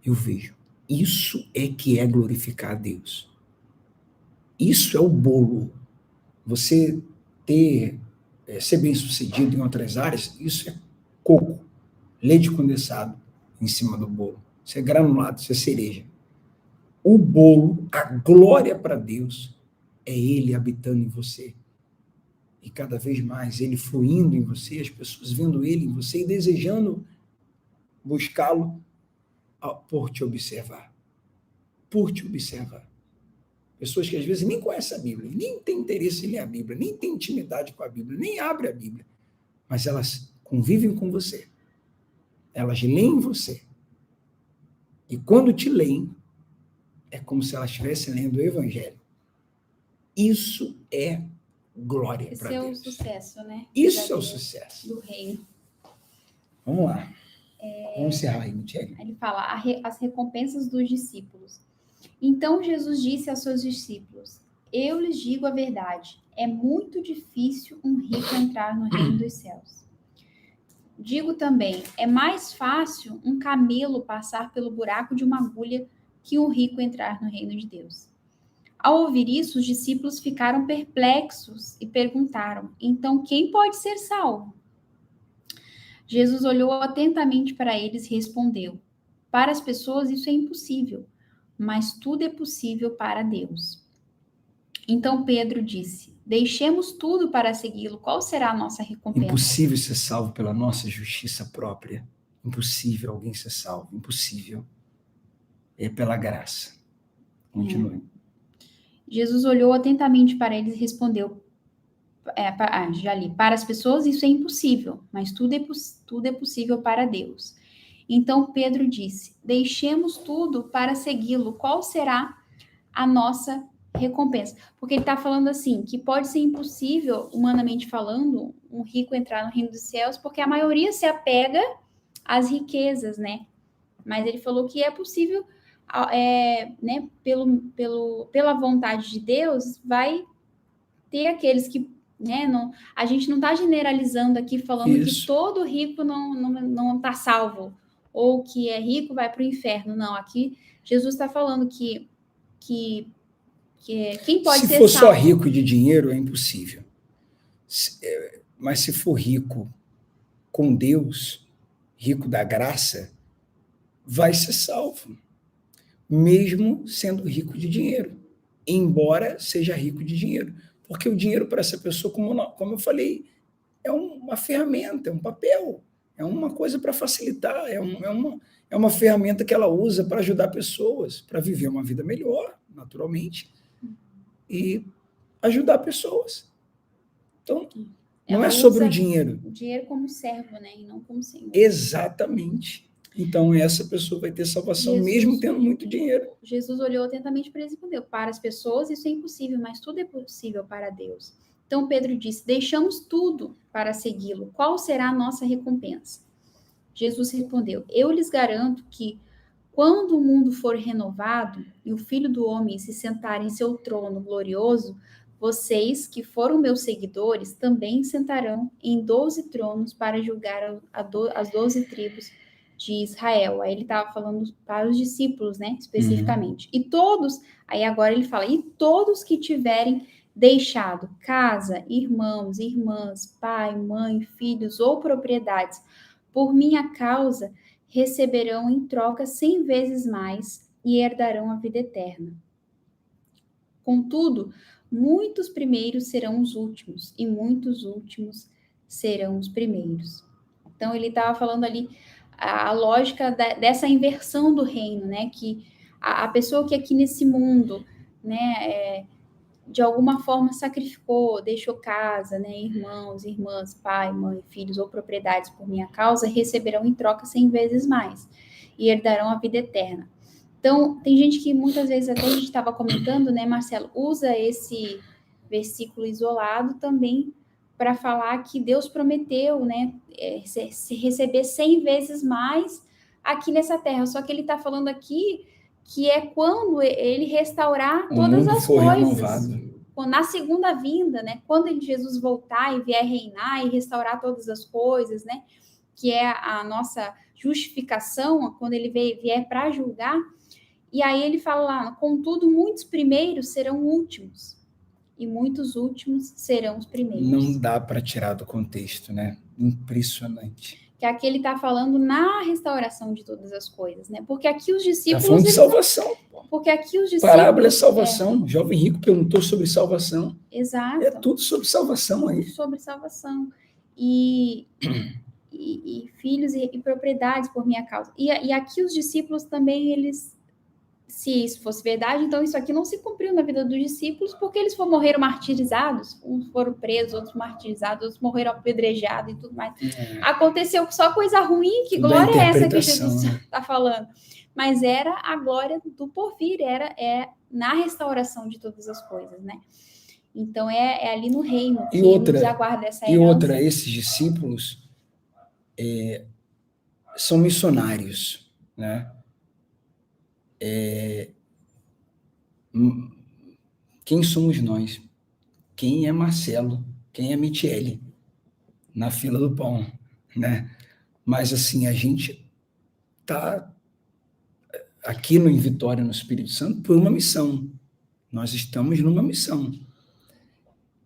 Eu vejo. Isso é que é glorificar a Deus. Isso é o bolo. Você ser bem-sucedido em outras áreas, isso é coco, leite condensado em cima do bolo. Isso é granulado, isso é cereja. O bolo, a glória para Deus, é ele habitando em você. E cada vez mais ele fluindo em você, as pessoas vendo ele em você e desejando buscá-lo por te observar. Por te observar. Pessoas que às vezes nem conhecem a Bíblia, nem têm interesse em ler a Bíblia, nem têm intimidade com a Bíblia, nem abrem a Bíblia, mas elas convivem com você. Elas leem você. E quando te leem, é como se elas estivessem lendo o Evangelho. Isso é glória para Deus. Esse é o sucesso, né? Isso é o sucesso. Do reino. Vamos lá. Vamos encerrar aí, Michele. Ele fala as recompensas dos discípulos. Então Jesus disse aos seus discípulos: eu lhes digo a verdade, é muito difícil um rico entrar no reino dos céus. Digo também, é mais fácil um camelo passar pelo buraco de uma agulha que um rico entrar no reino de Deus. Ao ouvir isso, os discípulos ficaram perplexos e perguntaram: então quem pode ser salvo? Jesus olhou atentamente para eles e respondeu: para as pessoas isso é impossível, mas tudo é possível para Deus. Então Pedro disse: deixemos tudo para segui-lo, qual será a nossa recompensa? Impossível ser salvo pela nossa justiça própria. Impossível alguém ser salvo. Impossível. É pela graça. Continue. Jesus olhou atentamente para eles e respondeu: já li, para as pessoas isso é impossível, mas tudo é possível para Deus. Então Pedro disse: deixemos tudo para segui-lo, qual será a nossa recompensa? Porque ele está falando assim, que pode ser impossível, humanamente falando, um rico entrar no reino dos céus, porque a maioria se apega às riquezas, né? Mas ele falou que é possível, né, pela vontade de Deus, vai ter aqueles que, né, não, a gente não está generalizando aqui, falando que todo rico não está salvo, ou que é rico vai para o inferno. Não, aqui Jesus está falando que quem pode ser salvo. Se for só rico de dinheiro, é impossível. Mas se for rico com Deus, rico da graça, vai ser salvo. Mesmo sendo rico de dinheiro. Embora seja rico de dinheiro. Porque o dinheiro para essa pessoa, como eu falei, é uma ferramenta, é um papel. É uma coisa para facilitar. É uma ferramenta que ela usa para ajudar pessoas, para viver uma vida melhor, naturalmente. E ajudar pessoas. Então, não é sobre o dinheiro. O dinheiro como servo, né? E não como senhor. Exatamente. Então, essa pessoa vai ter salvação mesmo tendo muito dinheiro. Jesus olhou atentamente para eles e respondeu: para as pessoas isso é impossível, mas tudo é possível para Deus. Então Pedro disse: deixamos tudo para segui-lo. Qual será a nossa recompensa? Jesus respondeu: eu lhes garanto que quando o mundo for renovado e o Filho do Homem se sentar em seu trono glorioso, vocês, que foram meus seguidores, também sentarão em 12 tronos para julgar as 12 tribos de Israel. Aí ele estava falando para os discípulos, né, especificamente. E todos, aí agora ele fala, e todos que tiverem deixado casa, irmãos, irmãs, pai, mãe, filhos ou propriedades, por minha causa, receberão em troca 100 vezes mais e herdarão a vida eterna. Contudo, muitos primeiros serão os últimos, e muitos últimos serão os primeiros. Então, ele estava falando ali a lógica dessa inversão do reino, né? Que a pessoa que aqui nesse mundo, né, de alguma forma sacrificou, deixou casa, né, irmãos, irmãs, pai, mãe, filhos ou propriedades por minha causa, receberão em troca 100 vezes mais e herdarão a vida eterna. Então, tem gente que muitas vezes, até a gente estava comentando, né, Marcelo, usa esse versículo isolado também para falar que Deus prometeu, né, se receber 100 vezes mais aqui nessa terra. Só que ele está falando aqui que é quando ele restaurar todas as coisas. Renovado. Na segunda vinda, né, quando Jesus voltar e vier reinar e restaurar todas as coisas, né, que é a nossa justificação, quando ele vier para julgar. E aí ele fala lá, contudo, muitos primeiros serão últimos, e muitos últimos serão os primeiros. Não dá para tirar do contexto, né? Impressionante. Que aqui ele está falando na restauração de todas as coisas, né? Porque aqui os discípulos... Está falando de salvação. Porque aqui os discípulos... Parábola é salvação. Jovem rico perguntou sobre salvação. Exato. É tudo sobre salvação aí. Tudo sobre salvação. E e filhos e propriedades por minha causa. E aqui os discípulos também, eles, se isso fosse verdade, então isso aqui não se cumpriu na vida dos discípulos, porque eles morreram martirizados, uns foram presos, outros martirizados, outros morreram apedrejados e tudo mais. Aconteceu só coisa ruim, que glória é essa que Jesus está falando? Mas era a glória do porvir, é na restauração de todas as coisas, né? Então, é ali no reino que nos aguarda essa herança. E outra, esses discípulos são missionários, né? Quem somos nós? Quem é Marcelo? Quem é Michele? Na fila do pão, né? Mas, assim, a gente está aqui em Vitória, no Espírito Santo, por uma missão. Nós estamos numa missão.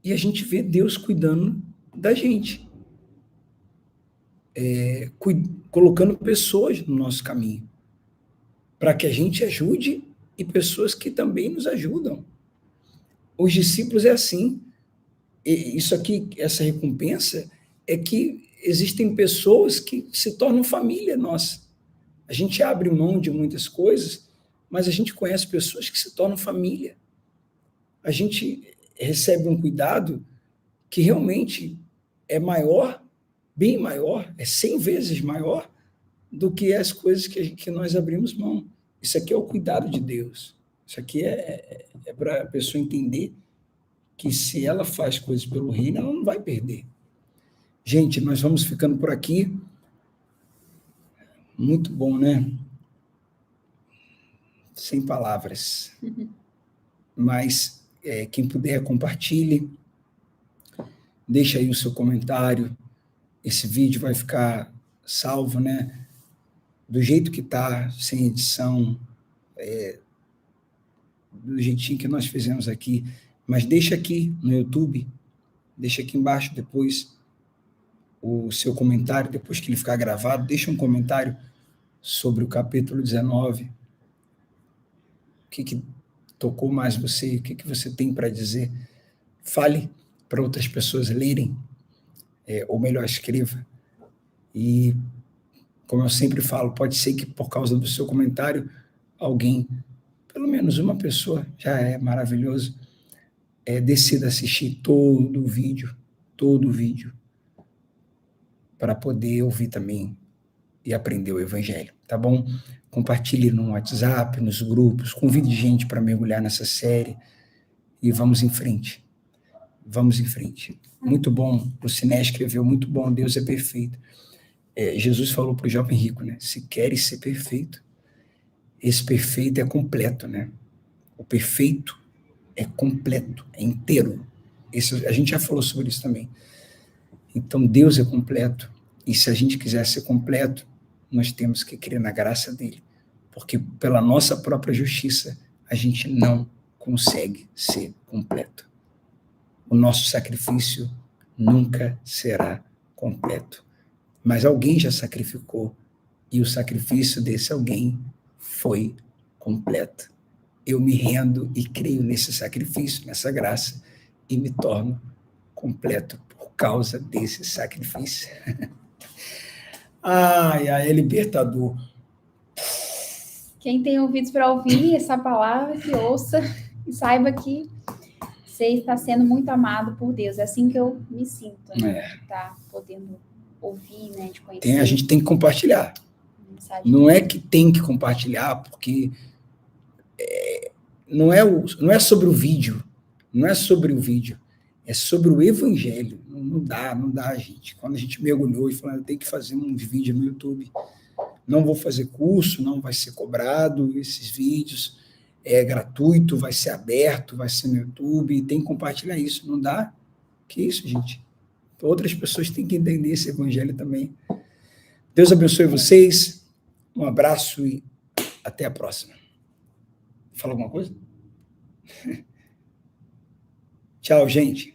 E a gente vê Deus cuidando da gente. Colocando pessoas no nosso caminho. Para que a gente ajude e pessoas que também nos ajudam. Os discípulos é assim. E isso aqui, essa recompensa, é que existem pessoas que se tornam família nossa. A gente abre mão de muitas coisas, mas a gente conhece pessoas que se tornam família. A gente recebe um cuidado que realmente é maior, bem maior, é 100 vezes maior do que as coisas que nós abrimos mão. Isso aqui é o cuidado de Deus. Isso aqui é para a pessoa entender que se ela faz coisas pelo reino, ela não vai perder. Gente, nós vamos ficando por aqui. Muito bom, né? Sem palavras. Mas quem puder, compartilhe. Deixa aí o seu comentário. Esse vídeo vai ficar salvo, né? Do jeito que está, sem edição, do jeitinho que nós fizemos aqui. Mas deixa aqui no YouTube, deixa aqui embaixo depois o seu comentário, depois que ele ficar gravado, deixa um comentário sobre o capítulo 19. O que tocou mais você? O que você tem para dizer? Fale para outras pessoas lerem, ou melhor, escreva. E, como eu sempre falo, pode ser que por causa do seu comentário, alguém, pelo menos uma pessoa, já é maravilhoso, decida assistir todo o vídeo, para poder ouvir também e aprender o Evangelho, tá bom? Compartilhe no WhatsApp, nos grupos, convide gente para mergulhar nessa série e vamos em frente. Vamos em frente. Muito bom, o Siné escreveu, muito bom, Deus é perfeito. Jesus falou para o jovem rico, né? Se queres ser perfeito, esse perfeito é completo, né? O perfeito é completo, é inteiro. A gente já falou sobre isso também. Então, Deus é completo. E se a gente quiser ser completo, nós temos que crer na graça dele. Porque pela nossa própria justiça, a gente não consegue ser completo. O nosso sacrifício nunca será completo. Mas alguém já sacrificou, e o sacrifício desse alguém foi completo. Eu me rendo e creio nesse sacrifício, nessa graça, e me torno completo por causa desse sacrifício. É libertador. Quem tem ouvidos para ouvir essa palavra, que ouça e saiba que você está sendo muito amado por Deus. É assim que eu me sinto, né? Tá podendo ouvir, né? De conhecer. A gente tem que compartilhar. Não é que tem que compartilhar, porque não é sobre o vídeo. Não é sobre o vídeo. É sobre o Evangelho. Não dá, gente. Quando a gente mergulhou e falou, eu tenho que fazer uns vídeos no YouTube. Não vou fazer curso, não vai ser cobrado esses vídeos. É gratuito, vai ser aberto, vai ser no YouTube. Tem que compartilhar isso. Não dá? Que isso, gente? Outras pessoas têm que entender esse Evangelho também. Deus abençoe vocês. Um abraço e até a próxima. Fala alguma coisa? Tchau, gente.